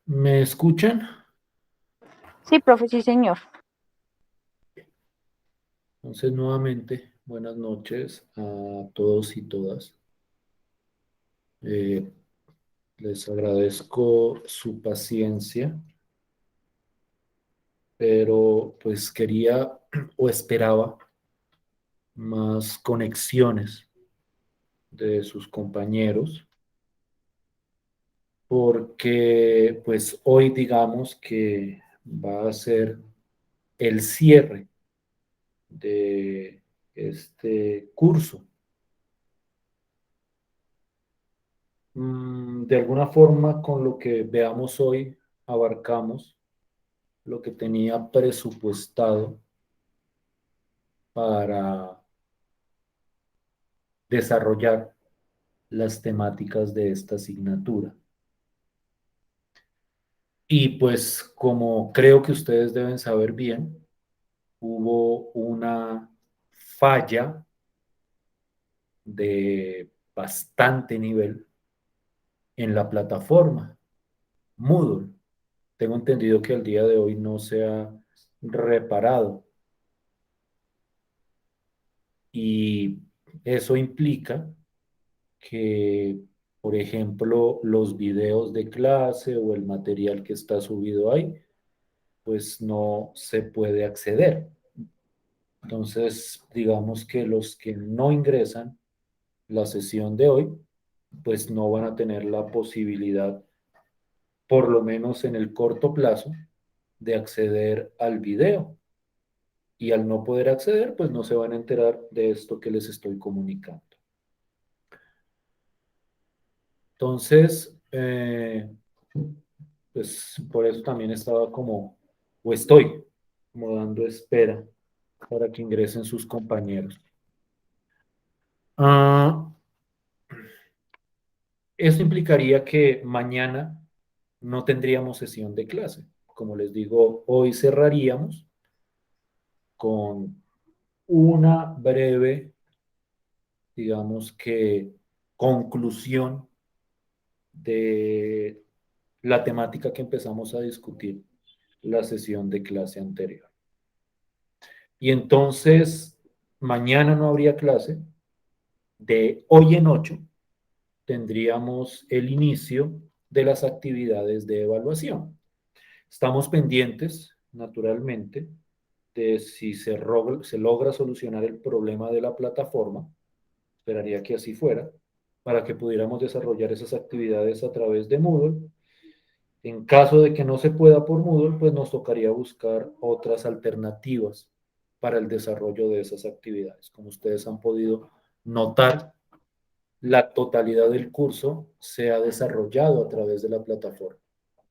¿Me escuchan? Sí, profe, sí, señor. Entonces, nuevamente, buenas noches a todos y todas. Eh, Les agradezco su paciencia, pero pues quería o esperaba más conexiones de sus compañeros, porque pues hoy digamos que va a ser el cierre de este curso. De alguna forma, con lo que veamos hoy, abarcamos lo que tenía presupuestado para desarrollar las temáticas de esta asignatura. Y pues como creo que ustedes deben saber bien, hubo una falla de bastante nivel en la plataforma Moodle. Tengo entendido que al día de hoy no se ha reparado y eso implica que, por ejemplo, los videos de clase o el material que está subido ahí, pues no se puede acceder. Entonces, digamos que los que no ingresan la sesión de hoy, pues no van a tener la posibilidad, por lo menos en el corto plazo, de acceder al video. Y al no poder acceder, pues no se van a enterar de esto que les estoy comunicando. Entonces, pues por eso también estaba como, o estoy como dando espera para que ingresen sus compañeros. Ah, Eso implicaría que mañana no tendríamos sesión de clase. Como les digo, hoy cerraríamos con una breve, digamos que, conclusión de la temática que empezamos a discutir la sesión de clase anterior. Y entonces, mañana no habría clase. De hoy en 8 tendríamos el inicio de las actividades de evaluación. Estamos pendientes, naturalmente, de si se logra solucionar el problema de la plataforma. Esperaría que así fuera, para que pudiéramos desarrollar esas actividades a través de Moodle. En caso de que no se pueda por Moodle, pues nos tocaría buscar otras alternativas para el desarrollo de esas actividades. Como ustedes han podido notar, la totalidad del curso se ha desarrollado a través de la plataforma.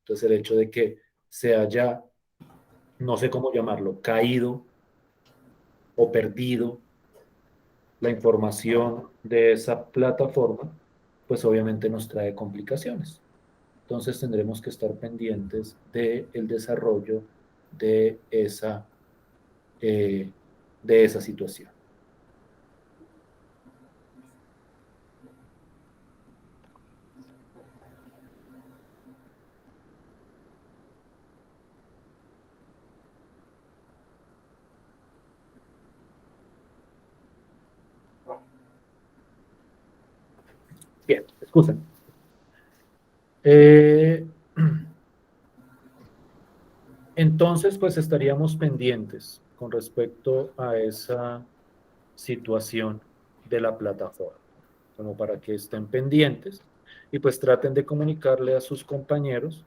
Entonces, el hecho de que se haya, no sé cómo llamarlo, caído o perdido la información de esa plataforma, pues obviamente nos trae complicaciones. Entonces tendremos que estar pendientes del desarrollo de esa, eh, de esa situación. Bien, excusen. Eh, entonces, pues estaríamos pendientes con respecto a esa situación de la plataforma, como para que estén pendientes y pues traten de comunicarle a sus compañeros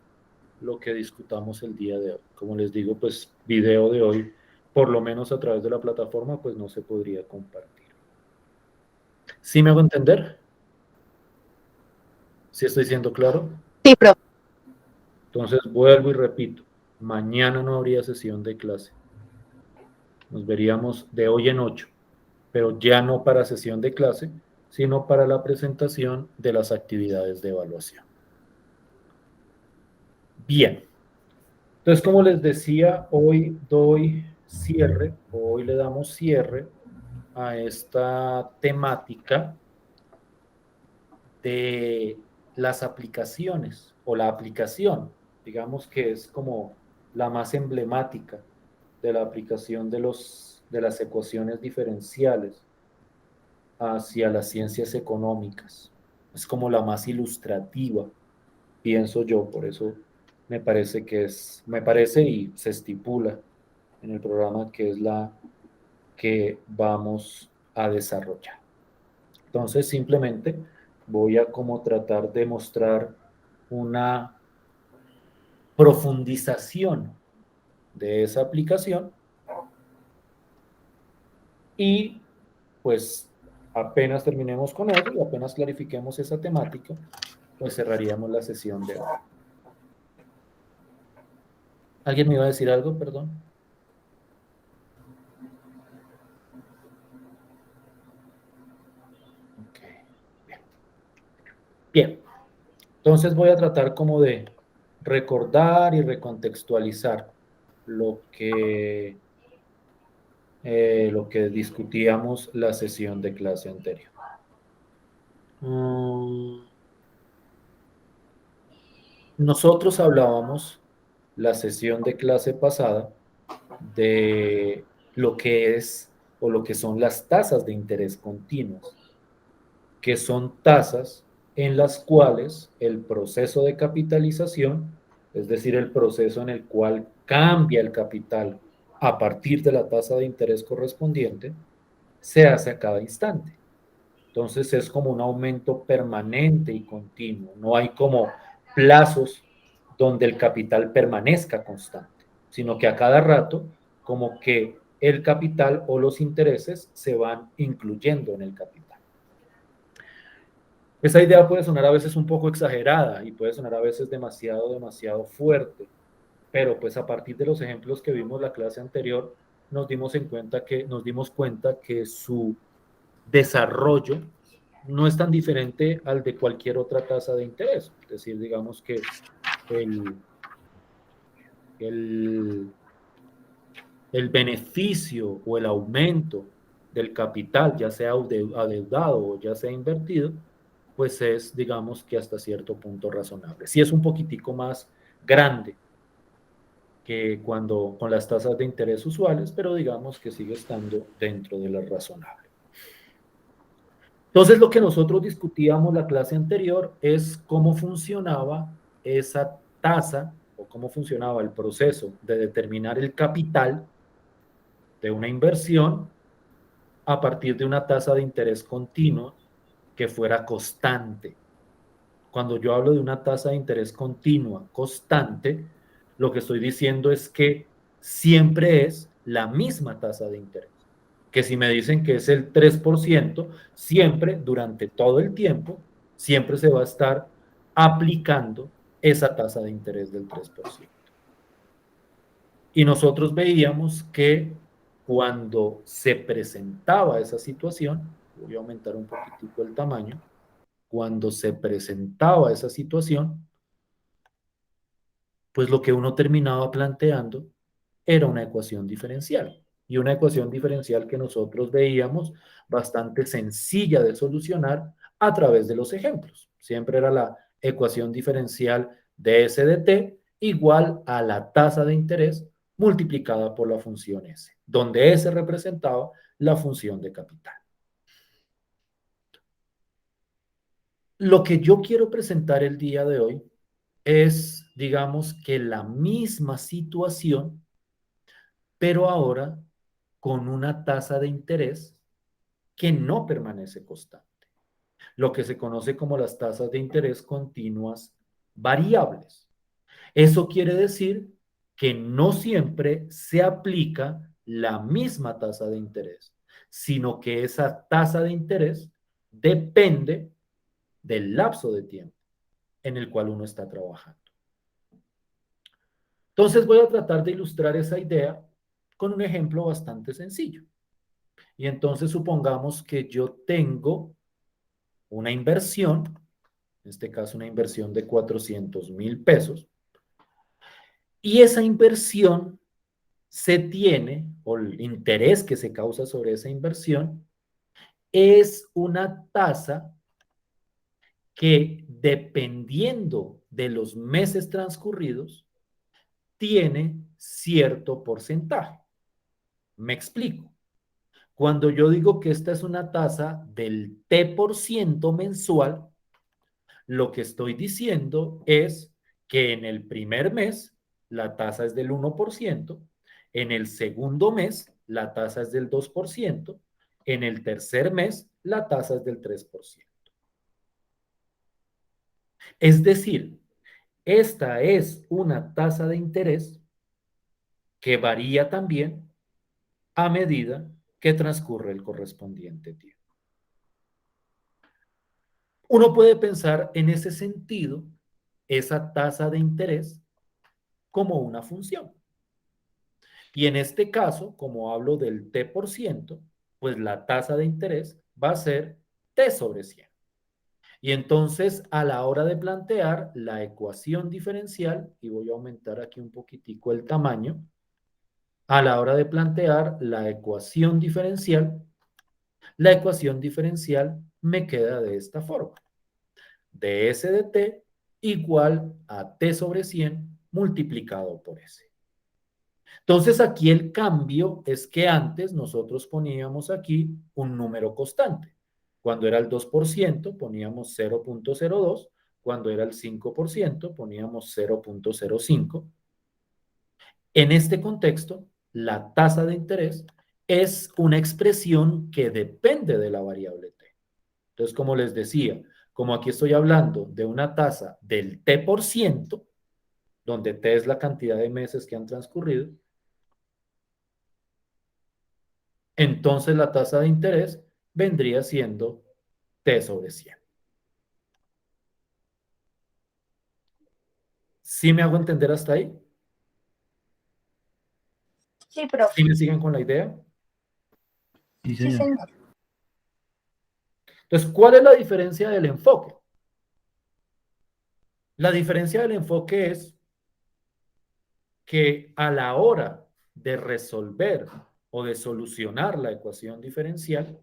lo que discutamos el día de hoy. Como les digo, pues video de hoy, por lo menos a través de la plataforma, pues no se podría compartir. ¿Sí me hago entender? ¿Sí estoy siendo claro? Sí, profe. Entonces vuelvo y repito, mañana no habría sesión de clase. Nos veríamos de hoy en 8, pero ya no para sesión de clase, sino para la presentación de las actividades de evaluación. Bien, entonces como les decía, hoy doy cierre, hoy le damos cierre a esta temática de las aplicaciones o la aplicación. digamos que es como la más emblemática de la aplicación de las ecuaciones diferenciales hacia las ciencias económicas. Es como la más ilustrativa, pienso yo, por eso me parece y se estipula en el programa que es la que vamos a desarrollar. Entonces, simplemente voy a como tratar de mostrar una profundización de esa aplicación y pues apenas terminemos con eso y apenas clarifiquemos esa temática, pues cerraríamos la sesión de hoy. ¿Alguien me iba a decir algo? Perdón. Ok, bien. Bien, entonces voy a tratar como de recordar y recontextualizar lo que discutíamos la sesión de clase anterior. Nosotros hablábamos la sesión de clase pasada de lo que es o lo que son las tasas de interés continuas, que son tasas en las cuales el proceso de capitalización, es decir, el proceso en el cual cambia el capital a partir de la tasa de interés correspondiente, se hace a cada instante. Entonces es como un aumento permanente y continuo. No hay como plazos donde el capital permanezca constante, sino que a cada rato como que el capital o los intereses se van incluyendo en el capital. Esa idea puede sonar a veces un poco exagerada y puede sonar a veces demasiado fuerte, pero pues a partir de los ejemplos que vimos la clase anterior, nos dimos cuenta que su desarrollo no es tan diferente al de cualquier otra tasa de interés. Es decir, digamos que el, el, el beneficio o el aumento del capital, ya sea adeudado o ya sea invertido, pues es, digamos que hasta cierto punto razonable. Sí es un poquitico más grande que cuando con las tasas de interés usuales, pero digamos que sigue estando dentro de lo razonable. Entonces, lo que nosotros discutíamos la clase anterior es cómo funcionaba esa tasa o cómo funcionaba el proceso de determinar el capital de una inversión a partir de una tasa de interés continua que fuera constante. Cuando yo hablo de una tasa de interés continua, constante, lo que estoy diciendo es que siempre es la misma tasa de interés. Que si me dicen que es el 3%, siempre, durante todo el tiempo, siempre se va a estar aplicando esa tasa de interés del 3%. Y nosotros veíamos que cuando se presentaba esa situación, voy a aumentar un poquitico el tamaño, cuando se presentaba esa situación, pues lo que uno terminaba planteando era una ecuación diferencial. Y una ecuación diferencial que nosotros veíamos bastante sencilla de solucionar a través de los ejemplos. Siempre era la ecuación diferencial de S de T igual a la tasa de interés multiplicada por la función S, donde S representaba la función de capital. Lo que yo quiero presentar el día de hoy es, digamos, que la misma situación, pero ahora con una tasa de interés que no permanece constante, lo que se conoce como las tasas de interés continuas variables. Eso quiere decir que no siempre se aplica la misma tasa de interés, sino que esa tasa de interés depende del lapso de tiempo en el cual uno está trabajando. Entonces voy a tratar de ilustrar esa idea con un ejemplo bastante sencillo. Y entonces supongamos que yo tengo una inversión, en este caso una inversión de 400,000 pesos, y esa inversión se tiene, o el interés que se causa sobre esa inversión, es una tasa que dependiendo de los meses transcurridos, tiene cierto porcentaje. Me explico. Cuando yo digo que esta es una tasa del T% mensual, lo que estoy diciendo es que en el primer mes la tasa es del 1%, en el segundo mes la tasa es del 2%, en el tercer mes la tasa es del 3%. Es decir, esta es una tasa de interés que varía también a medida que transcurre el correspondiente tiempo. Uno puede pensar en ese sentido esa tasa de interés como una función. Y en este caso, como hablo del T%, pues la tasa de interés va a ser T sobre 100. Y entonces, a la hora de plantear la ecuación diferencial, y voy a aumentar aquí un poquitico el tamaño, a la hora de plantear la ecuación diferencial me queda de esta forma. ds de t igual a t sobre 100 multiplicado por s. Entonces aquí el cambio es que antes nosotros poníamos aquí un número constante. Cuando era el 2% poníamos 0.02, cuando era el 5% poníamos 0.05. En este contexto, la tasa de interés es una expresión que depende de la variable t. Entonces, como les decía, como aquí estoy hablando de una tasa del t%, donde t es la cantidad de meses que han transcurrido, entonces la tasa de interés vendría siendo t sobre 100. ¿Sí me hago entender hasta ahí? Sí, ¿Sí profe. me siguen con la idea? Sí, Sí, señor. señor. Entonces, ¿cuál es la diferencia del enfoque? La diferencia del enfoque es que a la hora de resolver o de solucionar la ecuación diferencial,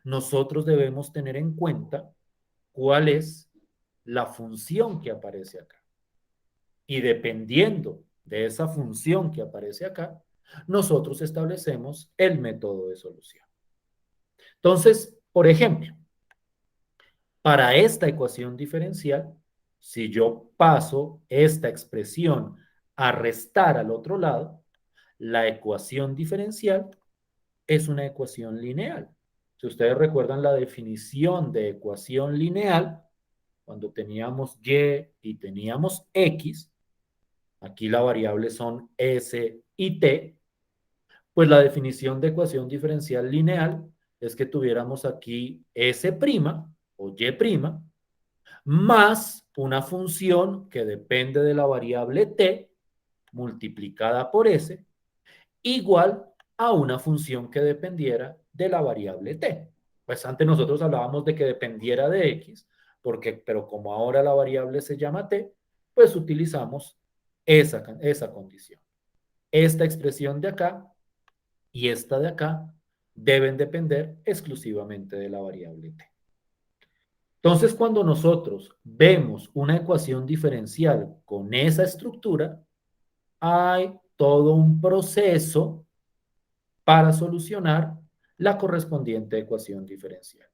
nosotros debemos tener en cuenta cuál es la función que aparece acá. Y dependiendo de esa función que aparece acá, nosotros establecemos el método de solución. Entonces, por ejemplo, para esta ecuación diferencial, si yo paso esta expresión a restar al otro lado, la ecuación diferencial es una ecuación lineal. Si ustedes recuerdan la definición de ecuación lineal, cuando teníamos y y teníamos x, aquí la variable son s y t, pues la definición de ecuación diferencial lineal es que tuviéramos aquí s' o y' más una función que depende de la variable t multiplicada por s igual a una función que dependiera de la variable t. Pues antes nosotros hablábamos de que dependiera de x, pero como ahora la variable se llama t, pues utilizamos esa condición. Esta expresión de acá y esta de acá deben depender exclusivamente de la variable t. Entonces, cuando nosotros vemos una ecuación diferencial con esa estructura, hay todo un proceso para solucionar la correspondiente ecuación diferencial,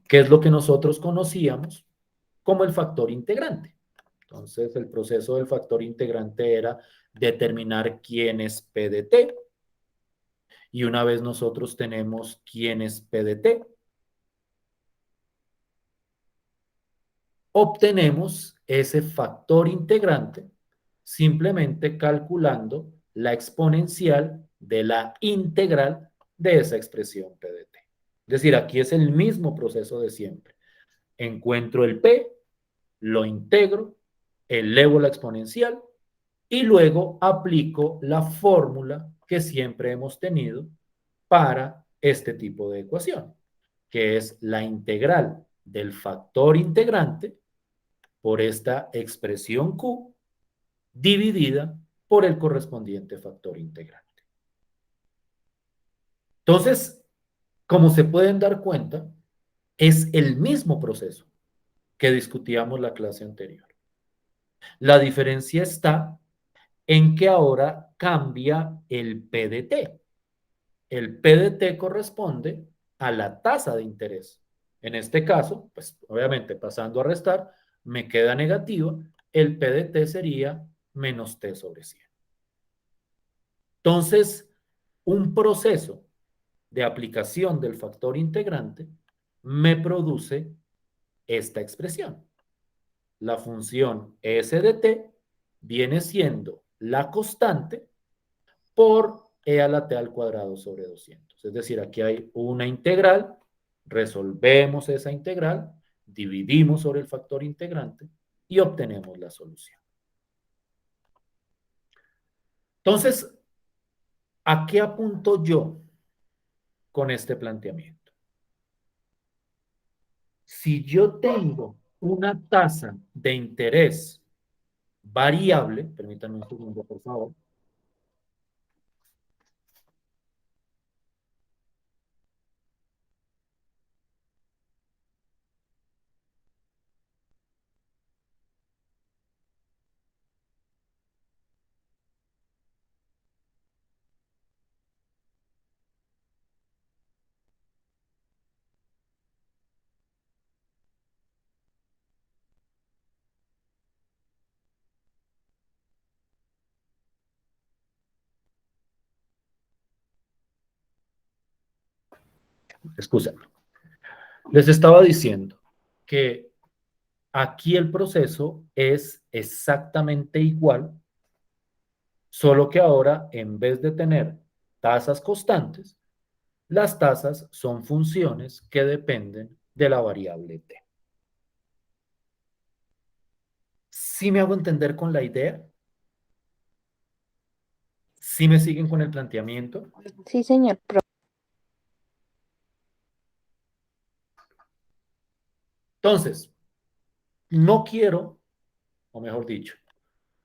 que es lo que nosotros conocíamos como el factor integrante. Entonces, el proceso del factor integrante era determinar quién es P de T, y una vez nosotros tenemos quién es P de T, obtenemos ese factor integrante simplemente calculando la exponencial de la integral de esa expresión P de T. Es decir, aquí es el mismo proceso de siempre. Encuentro el P, lo integro, elevo la exponencial y luego aplico la fórmula que siempre hemos tenido para este tipo de ecuación, que es la integral del factor integrante por esta expresión Q dividida por el correspondiente factor integrante. Entonces, como se pueden dar cuenta, es el mismo proceso. que discutíamos la clase anterior. La diferencia está en que ahora cambia el PDT. El PDT corresponde a la tasa de interés. En este caso, pues obviamente pasando a restar, me queda negativa. El PDT sería menos T sobre 100. Entonces, un proceso de aplicación del factor integrante me produce esta expresión. La función S de t viene siendo la constante por e a la t al cuadrado sobre 200. Es decir, aquí hay una integral, resolvemos esa integral, dividimos sobre el factor integrante y obtenemos la solución. Entonces, ¿a qué apunto yo con este planteamiento? Si yo tengo una tasa de interés variable, permítanme un segundo, por favor. Excusa. Les estaba diciendo que aquí el proceso es exactamente igual, solo que ahora en vez de tener tasas constantes, las tasas son funciones que dependen de la variable t. ¿Sí me hago entender con la idea? ¿Sí me siguen con el planteamiento? Sí, señor, profe. Entonces, no quiero, o mejor dicho,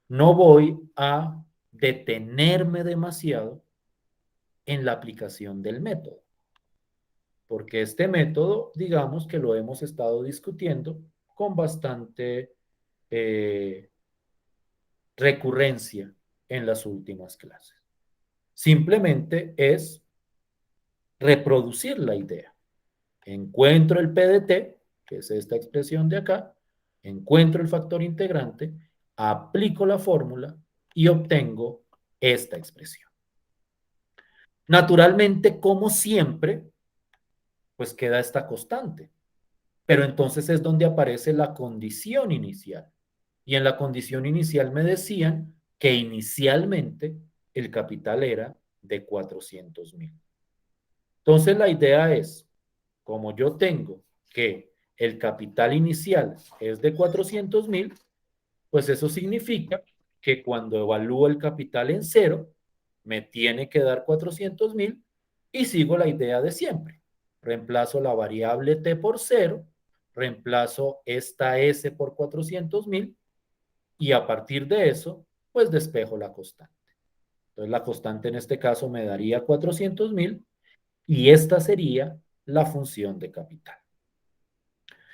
no voy a detenerme demasiado en la aplicación del método, porque este método, digamos que lo hemos estado discutiendo con bastante recurrencia en las últimas clases. Simplemente es reproducir la idea. Encuentro el PDT, que es esta expresión de acá, encuentro el factor integrante, aplico la fórmula y obtengo esta expresión. Naturalmente, como siempre, pues queda esta constante. Pero entonces es donde aparece la condición inicial. Y en la condición inicial me decían que inicialmente el capital era de 400,000. Entonces la idea es, como yo tengo que el capital inicial es de 400,000, pues eso significa que cuando evalúo el capital en cero, me tiene que dar 400,000 y sigo la idea de siempre. Reemplazo la variable t por cero, reemplazo esta s por 400,000 y a partir de eso, pues despejo la constante. Entonces la constante en este caso me daría 400,000 y esta sería la función de capital.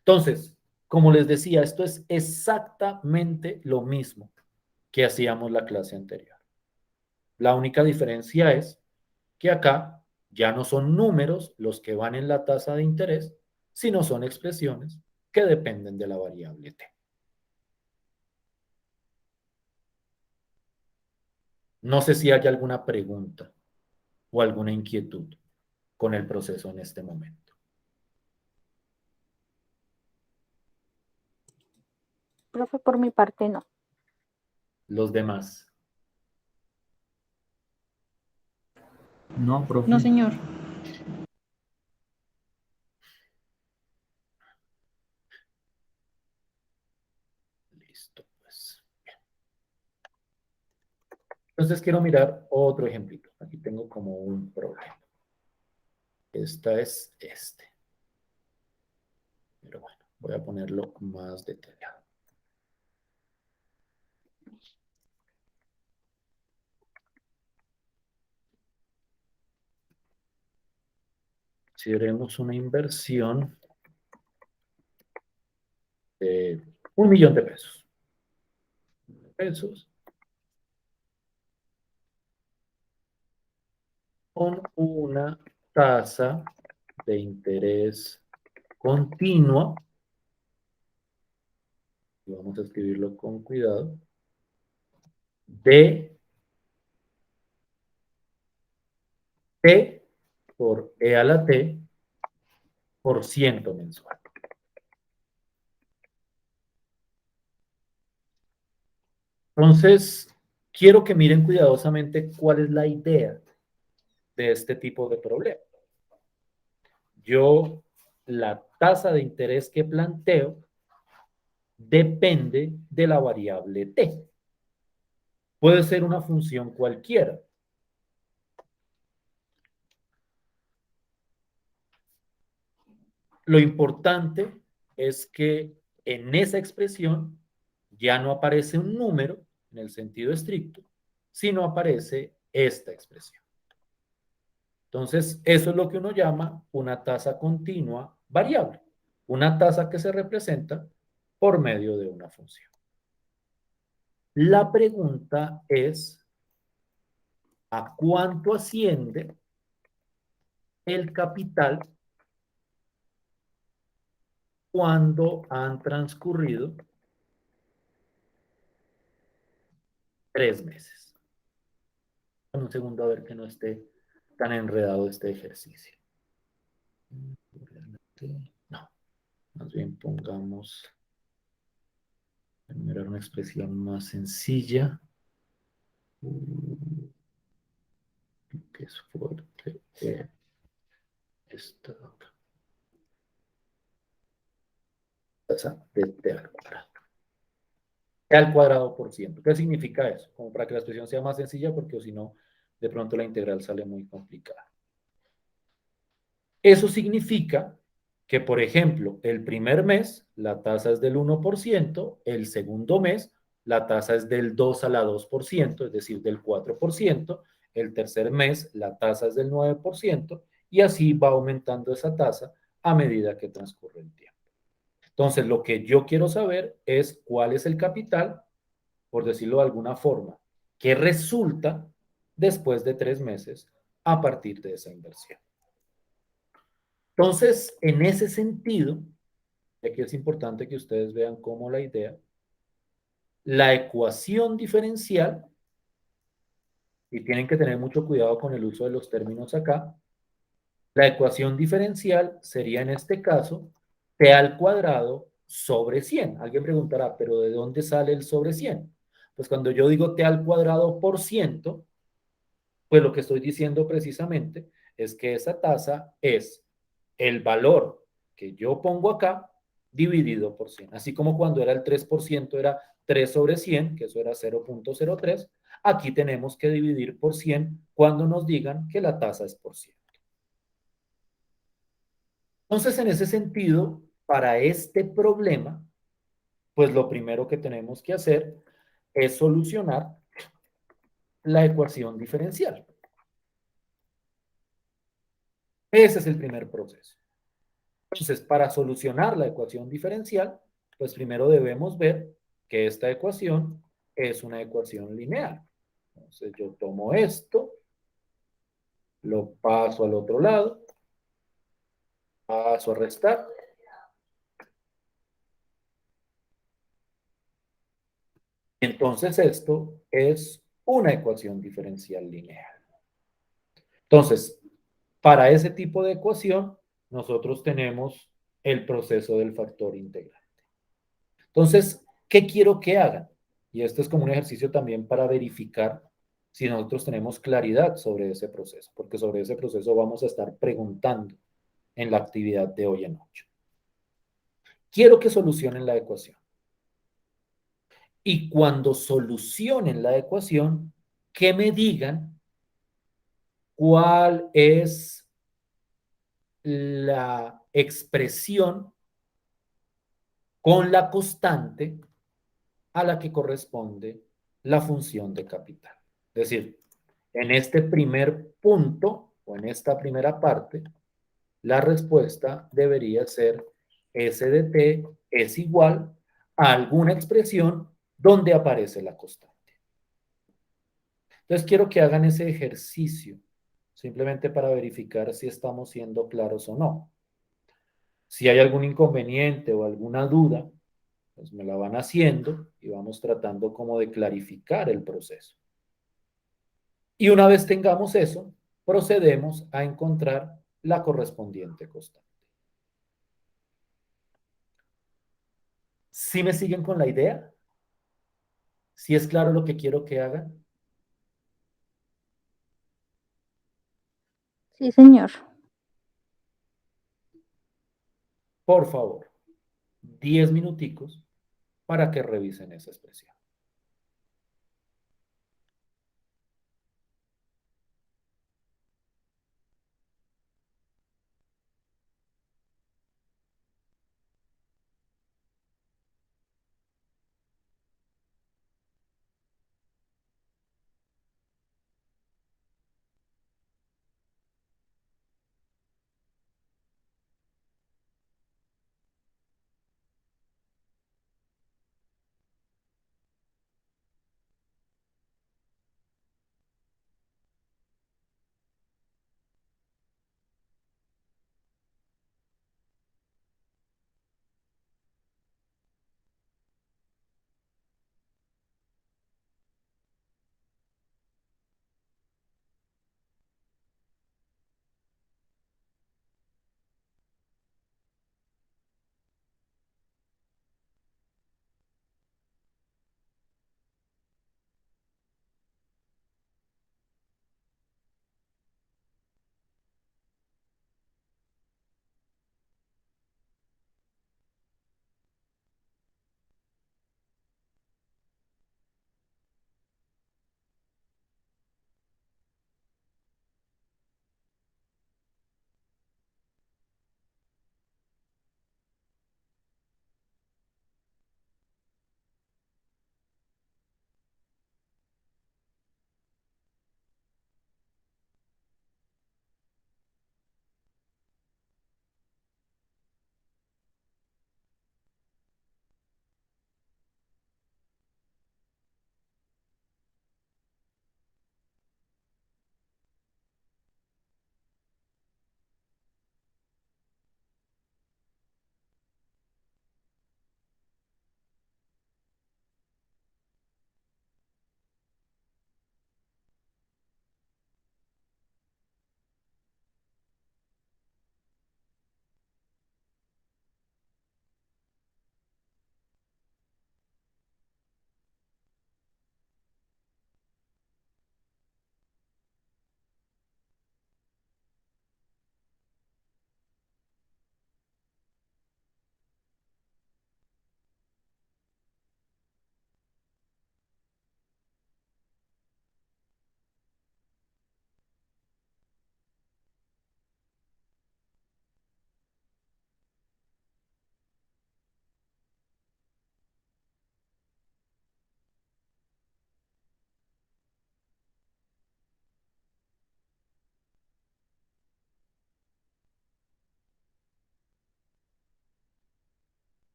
Entonces, como les decía, esto es exactamente lo mismo que hacíamos la clase anterior. La única diferencia es que acá ya no son números los que van en la tasa de interés, sino son expresiones que dependen de la variable t. No sé si hay alguna pregunta o alguna inquietud con el proceso en este momento. Profe, por mi parte no. Los demás. No, profe. No, señor. Listo, pues. Entonces quiero mirar otro ejemplito. Aquí tengo como un problema. Esta es este. Pero bueno, voy a ponerlo más detallado. Si haremos una inversión 1.000.000 de pesos. Con una tasa de interés continua, y vamos a escribirlo con cuidado, de T por E a la T por ciento mensual. Entonces, quiero que miren cuidadosamente cuál es la idea de este tipo de problema. La tasa de interés que planteo depende de la variable T. Puede ser una función cualquiera. Lo importante es que en esa expresión ya no aparece un número en el sentido estricto, sino aparece esta expresión. Entonces, eso es lo que uno llama una tasa continua variable, una tasa que se representa por medio de una función. La pregunta es, ¿a cuánto asciende el capital cuando han transcurrido 3 meses? Un segundo a ver que no esté tan enredado este ejercicio. No, más bien pongamos, mirar una expresión más sencilla. Que es fuerte. Esta tasa de T al cuadrado. T al cuadrado por ciento. ¿Qué significa eso? Como para que la expresión sea más sencilla, porque si no, de pronto la integral sale muy complicada. Eso significa que, por ejemplo, el primer mes la tasa es del 1%, el segundo mes la tasa es del 2 a la 2%, es decir, del 4%, el tercer mes la tasa es del 9%, y así va aumentando esa tasa a medida que transcurre el tiempo. Entonces, lo que yo quiero saber es cuál es el capital, por decirlo de alguna forma, que resulta después de 3 meses a partir de esa inversión. Entonces, en ese sentido, aquí es importante que ustedes vean cómo la idea, la ecuación diferencial, y tienen que tener mucho cuidado con el uso de los términos acá, la ecuación diferencial sería en este caso t al cuadrado sobre 100. Alguien preguntará, ¿pero de dónde sale el sobre 100? Pues cuando yo digo t al cuadrado por ciento, pues lo que estoy diciendo precisamente es que esa tasa es el valor que yo pongo acá dividido por 100. Así como cuando era el 3% era 3 sobre 100, que eso era 0.03, aquí tenemos que dividir por 100 cuando nos digan que la tasa es por 100. Entonces, en ese sentido, para este problema, pues lo primero que tenemos que hacer es solucionar la ecuación diferencial. Ese es el primer proceso. Entonces, para solucionar la ecuación diferencial, pues primero debemos ver que esta ecuación es una ecuación lineal. Entonces, yo tomo esto, lo paso al otro lado, paso a restar. Entonces, esto es una ecuación diferencial lineal. Entonces, para ese tipo de ecuación, nosotros tenemos el proceso del factor integrante. Entonces, ¿qué quiero que hagan? Y esto es como un ejercicio también para verificar si nosotros tenemos claridad sobre ese proceso, porque sobre ese proceso vamos a estar preguntando en la actividad de hoy en 8. Quiero que solucionen la ecuación. Y cuando solucionen la ecuación, que me digan cuál es la expresión con la constante a la que corresponde la función de capital. Es decir, en este primer punto o en esta primera parte, la respuesta debería ser S de t es igual a alguna expresión donde aparece la constante. Entonces quiero que hagan ese ejercicio, simplemente para verificar si estamos siendo claros o no. Si hay algún inconveniente o alguna duda, pues me la van haciendo y vamos tratando como de clarificar el proceso. Y una vez tengamos eso, procedemos a encontrar la correspondiente constante. ¿Sí me siguen con la idea? ¿Sí es claro lo que quiero que hagan? Sí, señor. Por favor, 10 minuticos para que revisen esa expresión.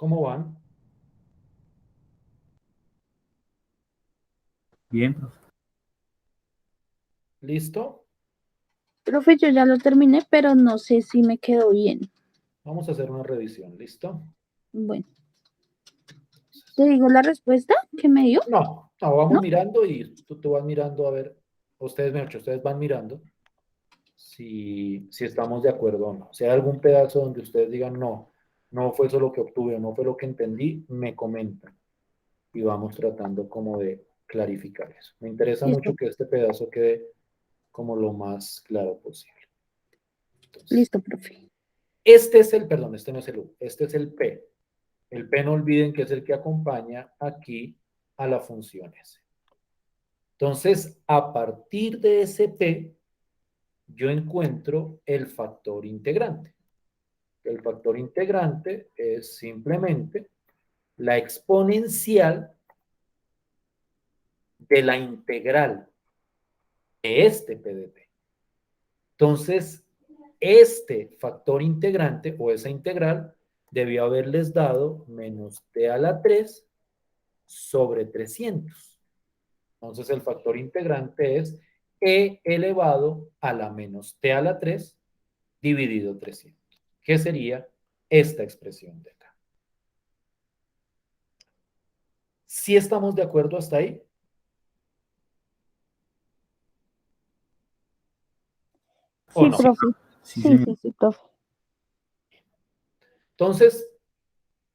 ¿Cómo van? Bien, profe. ¿Listo? Profe, yo ya lo terminé, pero no sé si me quedó bien. Vamos a hacer una revisión, ¿listo? Bueno, ¿te digo la respuesta que me dio? No, vamos ¿No? mirando y tú vas mirando a ver, ustedes van mirando si estamos de acuerdo o no. Si hay algún pedazo donde ustedes digan, no fue eso lo que obtuve, no fue lo que entendí, me comentan y vamos tratando como de clarificar eso. Me interesa mucho Listo, que este pedazo quede como lo más claro posible. Entonces, listo, profe. perdón, este no es el U, este es el P. El P no olviden que es el que acompaña aquí a la función S. Entonces, a partir de ese P, yo encuentro el factor integrante. El factor integrante es simplemente la exponencial de la integral de este P de P. Entonces, este factor integrante o esa integral debió haberles dado menos t a la 3 sobre 300. Entonces, el factor integrante es e elevado a la menos t a la 3 dividido 300, que sería esta expresión de acá. ¿Sí estamos de acuerdo hasta ahí? ¿O Sí, no? profe. Sí, Sí, señor. sí, sí, profe. Entonces,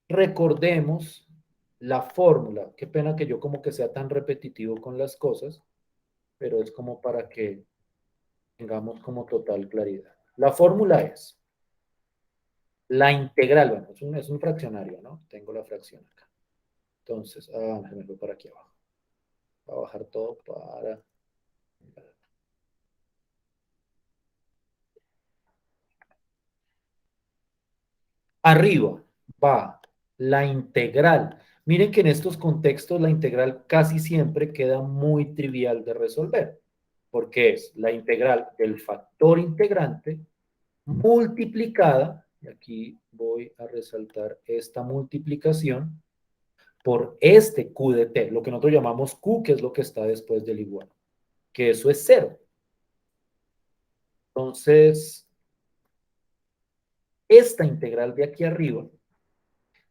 recordemos la fórmula. Qué pena que yo como que sea tan repetitivo con las cosas, pero es como para que tengamos como total claridad. La fórmula es la integral, bueno, es un fraccionario, ¿no? Tengo la fracción acá. Entonces, se me fue para aquí abajo. Voy a bajar todo para... Arriba va la integral. Miren que en estos contextos la integral casi siempre queda muy trivial de resolver, porque es la integral del factor integrante multiplicada, y aquí voy a resaltar esta multiplicación, por este Q de T, lo que nosotros llamamos Q, que es lo que está después del igual, que eso es cero. Entonces, esta integral de aquí arriba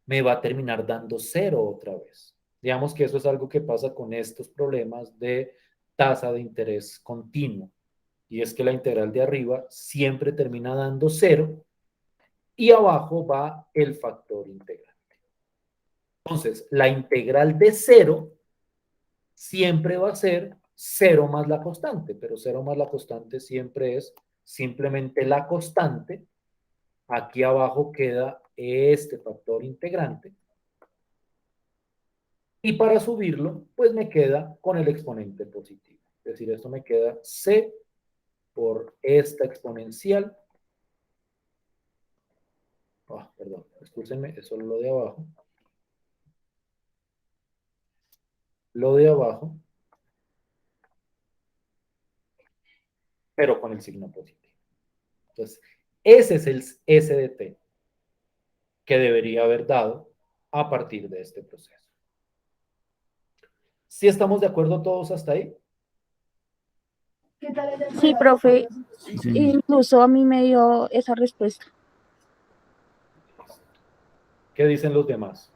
me va a terminar dando cero otra vez. Digamos que eso es algo que pasa con estos problemas de tasa de interés continuo. Y es que la integral de arriba siempre termina dando cero y abajo va el factor integrante. Entonces, la integral de cero siempre va a ser cero más la constante, pero cero más la constante siempre es simplemente la constante. Aquí abajo queda este factor integrante. Y para subirlo, pues me queda con el exponente positivo. Es decir, esto me queda c por esta exponencial. Perdón, escúchenme, es solo lo de abajo. Lo de abajo, pero con el signo positivo. Entonces, ese es el S de t que debería haber dado a partir de este proceso. ¿Sí estamos de acuerdo todos hasta ahí? Sí, profe. Sí, señor. Incluso a mí me dio esa respuesta. ¿Qué dicen los demás?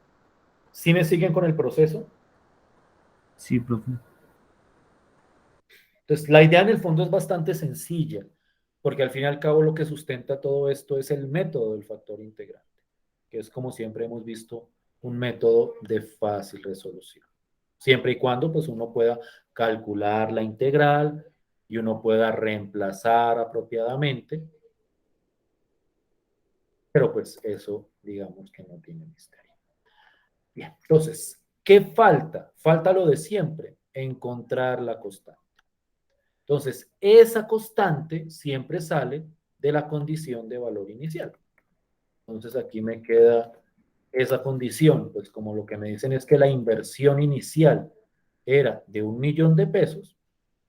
¿Sí me siguen con el proceso? Sí, profe. Entonces, la idea en el fondo es bastante sencilla, porque al fin y al cabo lo que sustenta todo esto es el método del factor integrante, que es como siempre hemos visto un método de fácil resolución. Siempre y cuando pues uno pueda calcular la integral y uno pueda reemplazar apropiadamente, pero pues eso digamos que no tiene misterio. Bien, entonces, ¿qué falta? Falta lo de siempre, encontrar la constante. Entonces, esa constante siempre sale de la condición de valor inicial. Entonces, aquí me queda esa condición, pues como lo que me dicen es que la inversión inicial era de 1.000.000 de pesos,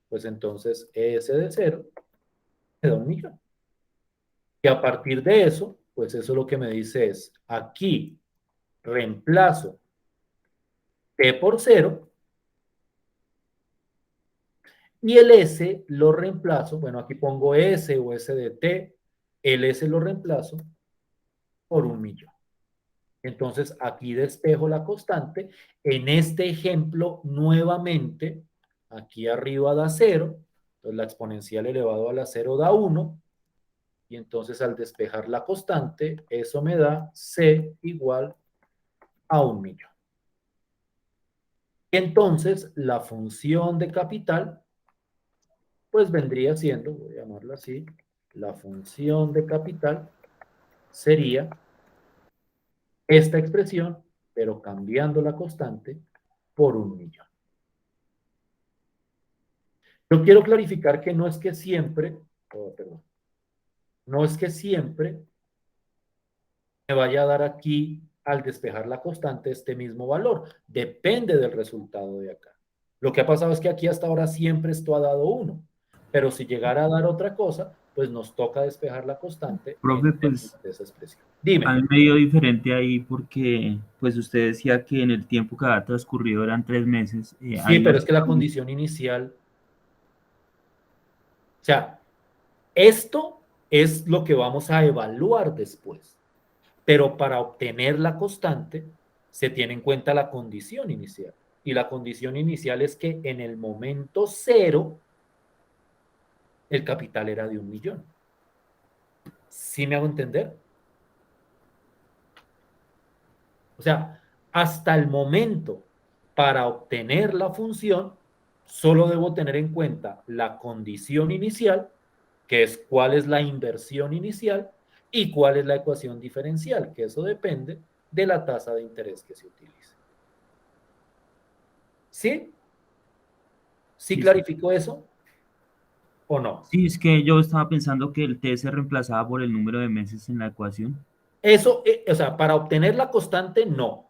pues entonces S de cero me da 1.000.000. Y a partir de eso, pues eso lo que me dice es, aquí reemplazo t por 0 y el s lo reemplazo, bueno, aquí pongo s o s de t, el s lo reemplazo por 1.000.000. Entonces aquí despejo la constante. En este ejemplo, nuevamente, aquí arriba da 0, entonces la exponencial elevado a la 0 da 1, y entonces al despejar la constante, eso me da c igual a 1.000.000. Entonces, la función de capital, pues vendría siendo, voy a llamarla así, la función de capital sería esta expresión, pero cambiando la constante por 1.000.000. Yo quiero clarificar que no es que siempre, perdón, no es que siempre me vaya a dar aquí, al despejar la constante, este mismo valor. Depende del resultado de acá. Lo que ha pasado es que aquí hasta ahora siempre esto ha dado 1. Pero si llegara a dar otra cosa, pues nos toca despejar la constante en Profe, términos pues de esa expresión. a Dime. mí me dio diferente ahí porque pues usted decía que en el tiempo que había transcurrido eran 3 meses. Sí, Ahí no pero es sé. que la condición inicial, o sea, esto es lo que vamos a evaluar después. Pero para obtener la constante se tiene en cuenta la condición inicial. Y la condición inicial es que en el momento 0 el capital era de 1.000.000. ¿Sí me hago entender? O sea, hasta el momento, para obtener la función, solo debo tener en cuenta la condición inicial, que es cuál es la inversión inicial, y cuál es la ecuación diferencial, que eso depende de la tasa de interés que se utilice. ¿Sí? ¿Sí Sí, sí. clarificó eso o no? Sí, es que yo estaba pensando que el t se reemplazaba por el número de meses en la ecuación. Eso, o sea, para obtener la constante, no.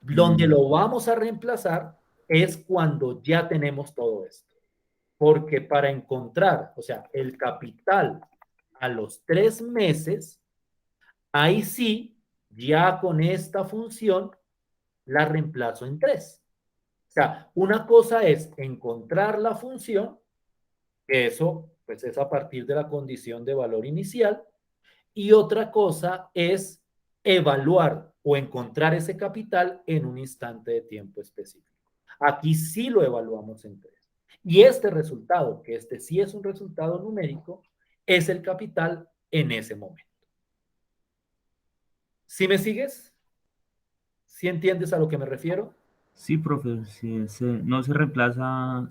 Donde Mm, lo vamos a reemplazar es cuando ya tenemos todo esto. Porque para encontrar, o sea, el capital a los 3 meses, ahí sí, ya con esta función, la reemplazo en 3. O sea, una cosa es encontrar la función, que eso, pues es a partir de la condición de valor inicial, y otra cosa es evaluar o encontrar ese capital en un instante de tiempo específico. Aquí sí lo evaluamos en 3. Y este resultado, que este sí es un resultado numérico, es el capital en ese momento. ¿Sí me sigues? ¿Sí entiendes a lo que me refiero? sí, profe, sí, no se reemplaza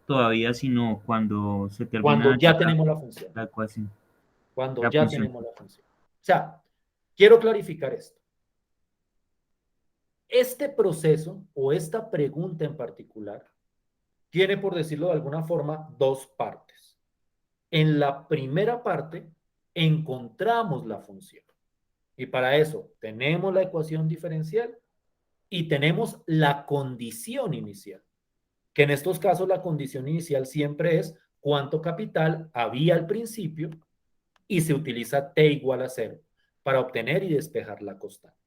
todavía, sino cuando se Cuando termina ya tenemos la función. la ecuación, Cuando la ya función. tenemos la función. O sea, quiero clarificar esto. Este proceso o esta pregunta en particular tiene, por decirlo de alguna forma, dos partes. En la primera parte, encontramos la función. Y para eso tenemos la ecuación diferencial y tenemos la condición inicial. Que en estos casos la condición inicial siempre es cuánto capital había al principio y se utiliza t igual a 0 para obtener y despejar la constante.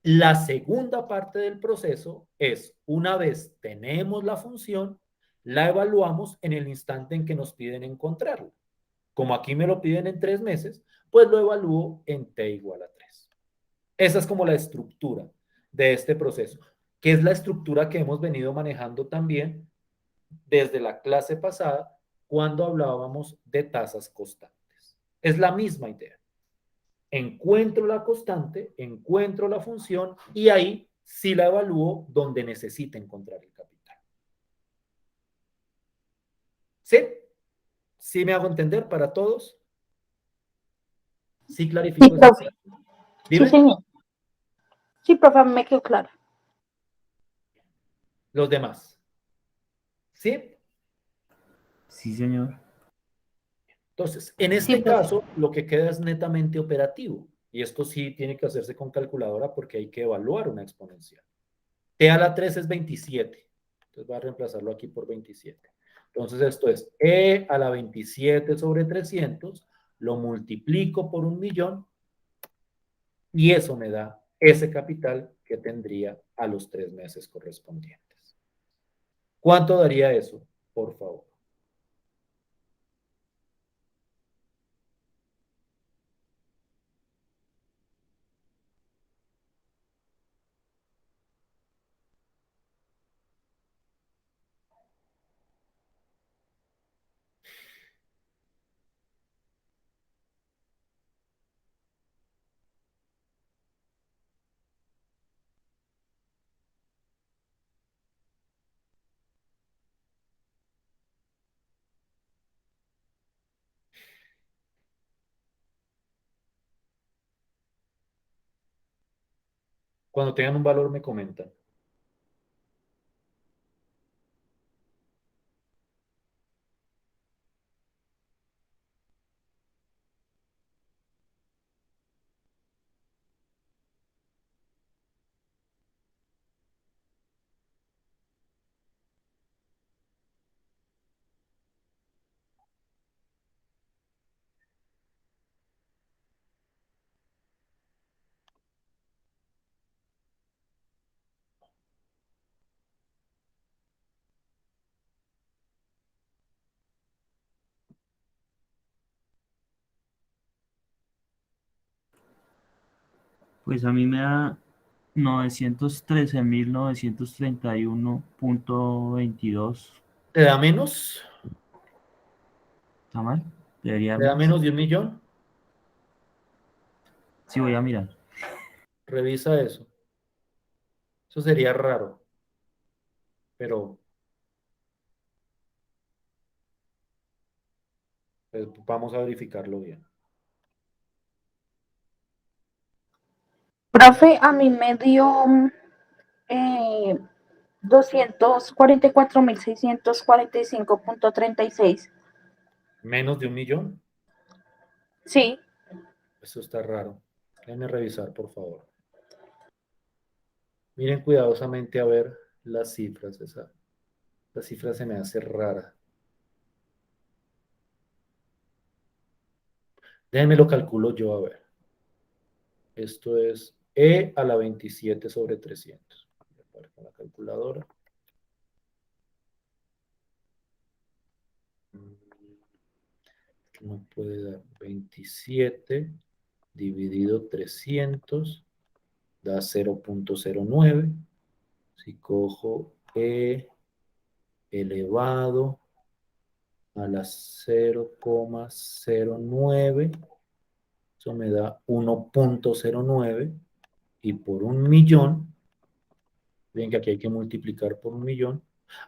La segunda parte del proceso es, una vez tenemos la función, la evaluamos en el instante en que nos piden encontrarla. Como aquí me lo piden en 3 meses, pues lo evalúo en t igual a 3. Esa es como la estructura de este proceso, que es la estructura que hemos venido manejando también desde la clase pasada cuando hablábamos de tasas constantes. Es la misma idea. Encuentro la constante, encuentro la función y ahí sí la evalúo donde necesite encontrar el capital. ¿Sí? ¿Sí me hago entender para todos? ¿Sí Sí, clarifico esa profe. parte? Sí, Dime, señor. Sí, profe, me quedó claro. los demás. ¿Sí? Sí, señor. Entonces, en Sí, este profe. caso, lo que queda es netamente operativo. Y esto sí tiene que hacerse con calculadora porque hay que evaluar una exponencial. T a la 3 es 27. Entonces voy a reemplazarlo aquí por 27. Entonces esto es E a la 27 sobre 300, lo multiplico por 1.000.000 y eso me da ese capital que tendría a los 3 meses correspondientes. ¿Cuánto daría eso, por favor? Cuando tengan un valor me comentan. Pues a mí me da 913.931.22. ¿Te da menos? ¿Está mal? Debería ¿Te da menos. menos de 1.000.000? Sí, voy a mirar. Revisa eso. Eso sería raro, pero pues, vamos a verificarlo bien. Profe, a mí me dio eh, 244.645.36. ¿Menos de 1.000.000? Sí. Eso está raro. Déjenme revisar, por favor. Miren cuidadosamente a ver las cifras. Esa cifra se me hace rara. Déjenme lo calculo yo a ver. Esto es E a la 27 sobre 300. Voy a poner con la calculadora. No puede dar 27 dividido 300 da 0.09. Si cojo E elevado a la 0,09, eso me da 1.09 y por 1.000.000, ven que aquí hay que multiplicar por 1.000.000,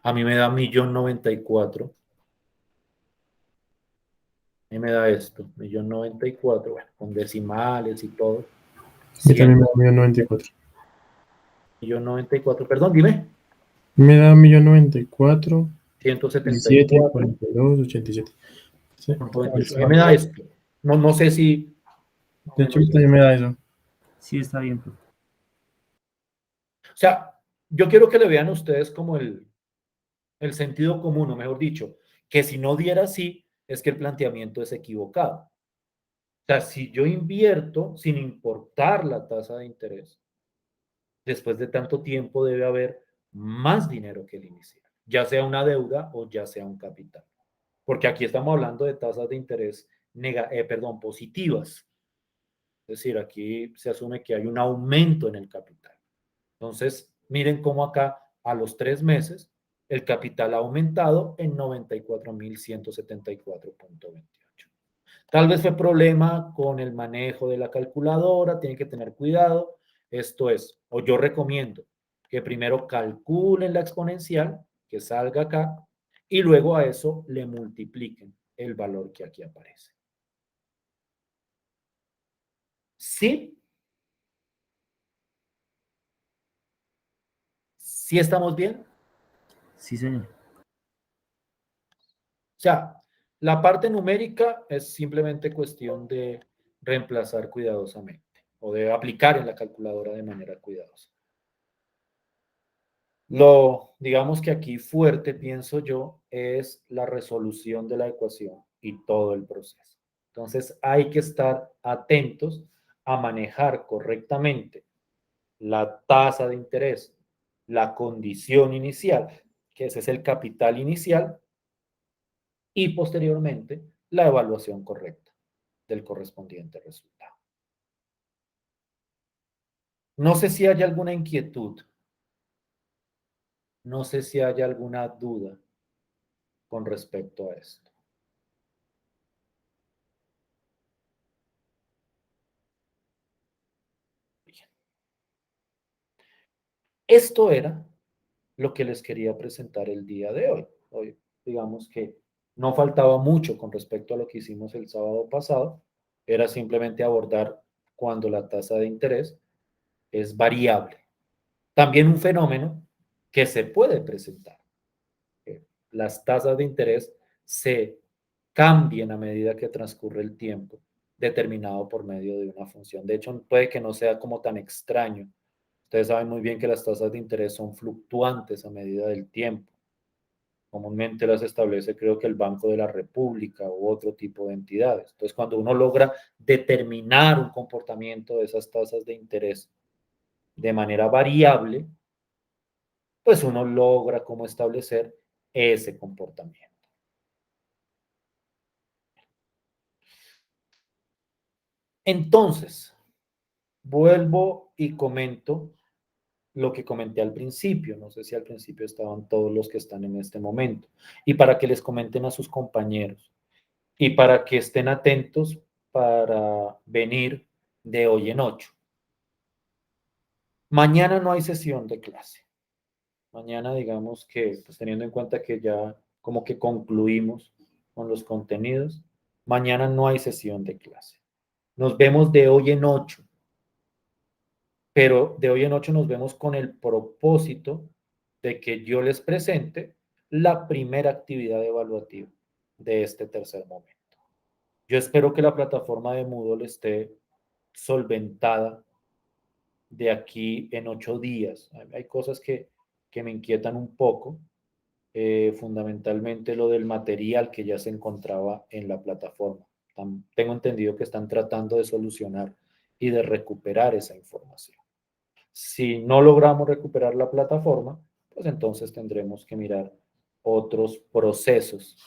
a mí me da 1.094.000. A mí me da esto, 1.094.000, bueno, con decimales y todo. Y también me da 1.094.000, perdón, dime. Me da 1.094.000, 17, 174. 42, 87. Sí, A mí me da esto. No sé si... de hecho, también me da eso. Sí, está bien, profe. O sea, yo quiero que le vean ustedes como el sentido común, o mejor dicho, que si no diera así, es que el planteamiento es equivocado. O sea, si yo invierto sin importar la tasa de interés, después de tanto tiempo debe haber más dinero que el inicial, ya sea una deuda o ya sea un capital. Porque aquí estamos hablando de tasas de interés positivas. Es decir, aquí se asume que hay un aumento en el capital. Entonces, miren cómo acá a los 3 meses el capital ha aumentado en 94.174.28. Tal vez fue problema con el manejo de la calculadora, tienen que tener cuidado. Esto es, o yo recomiendo que primero calculen la exponencial, que salga acá, y luego a eso le multipliquen el valor que aquí aparece. ¿Sí? ¿Sí estamos bien? Sí, señor. O sea, la parte numérica es simplemente cuestión de reemplazar cuidadosamente o de aplicar en la calculadora de manera cuidadosa. Digamos que aquí fuerte, pienso yo, es la resolución de la ecuación y todo el proceso. Entonces hay que estar atentos a manejar correctamente la tasa de interés, la condición inicial, que ese es el capital inicial, y posteriormente la evaluación correcta del correspondiente resultado. No sé si hay alguna inquietud, no sé si hay alguna duda con respecto a esto. Bien. Esto era lo que les quería presentar el día de hoy. Hoy, digamos que no faltaba mucho con respecto a lo que hicimos el sábado pasado, era simplemente abordar cuando la tasa de interés es variable. También un fenómeno que se puede presentar. Las tasas de interés se cambian a medida que transcurre el tiempo, determinado por medio de una función. De hecho, puede que no sea como tan extraño. Ustedes saben muy bien que las tasas de interés son fluctuantes a medida del tiempo. Comúnmente las establece, creo que el Banco de la República u otro tipo de entidades. Entonces, cuando uno logra determinar un comportamiento de esas tasas de interés de manera variable, pues uno logra cómo establecer ese comportamiento. Entonces, vuelvo y comento lo que comenté al principio. No sé si al principio estaban todos los que están en este momento. Y para que les comenten a sus compañeros. Y para que estén atentos para venir de hoy en 8. Mañana no hay sesión de clase. Mañana, digamos que, pues teniendo en cuenta que ya como que concluimos con los contenidos, mañana no hay sesión de clase. Nos vemos de hoy en 8. Pero de hoy en 8 nos vemos con el propósito de que yo les presente la primera actividad evaluativa de este tercer momento. Yo espero que la plataforma de Moodle esté solventada de aquí en 8 días. Hay cosas que me inquietan un poco, fundamentalmente lo del material que ya se encontraba en la plataforma. Tengo entendido que están tratando de solucionar y de recuperar esa información. Si no logramos recuperar la plataforma, pues entonces tendremos que mirar otros procesos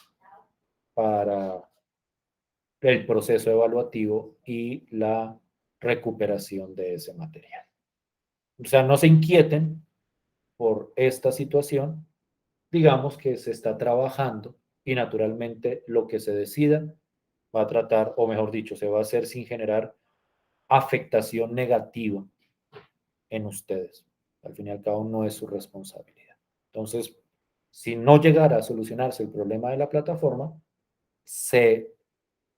para el proceso evaluativo y la recuperación de ese material. O sea, no se inquieten por esta situación. Digamos que se está trabajando y naturalmente lo que se decida va a tratar, o mejor dicho, se va a hacer sin generar afectación negativa en ustedes. Al fin y al cabo no es su responsabilidad. Entonces, si no llegara a solucionarse el problema de la plataforma,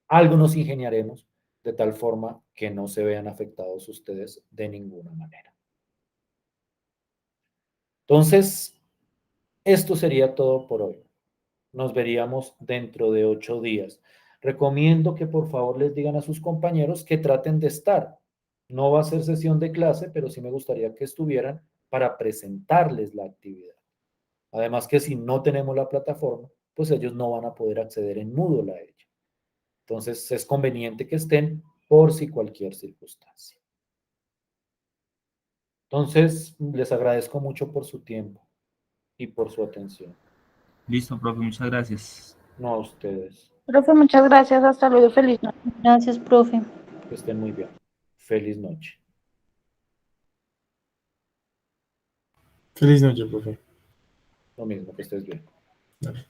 algo nos ingeniaremos de tal forma que no se vean afectados ustedes de ninguna manera. Entonces, esto sería todo por hoy. Nos veríamos dentro de 8 días. Recomiendo que por favor les digan a sus compañeros que traten de estar. No va a ser sesión de clase, pero sí me gustaría que estuvieran para presentarles la actividad. Además que si no tenemos la plataforma, pues ellos no van a poder acceder en Moodle a ella. Entonces es conveniente que estén por si cualquier circunstancia. Entonces les agradezco mucho por su tiempo y por su atención. Listo, profe, muchas gracias. No a ustedes. Profe, muchas gracias. Hasta luego. Feliz noche. Gracias, profe. Que estén muy bien. Feliz noche. Feliz noche, profe. Lo mismo, que estés bien. Dale.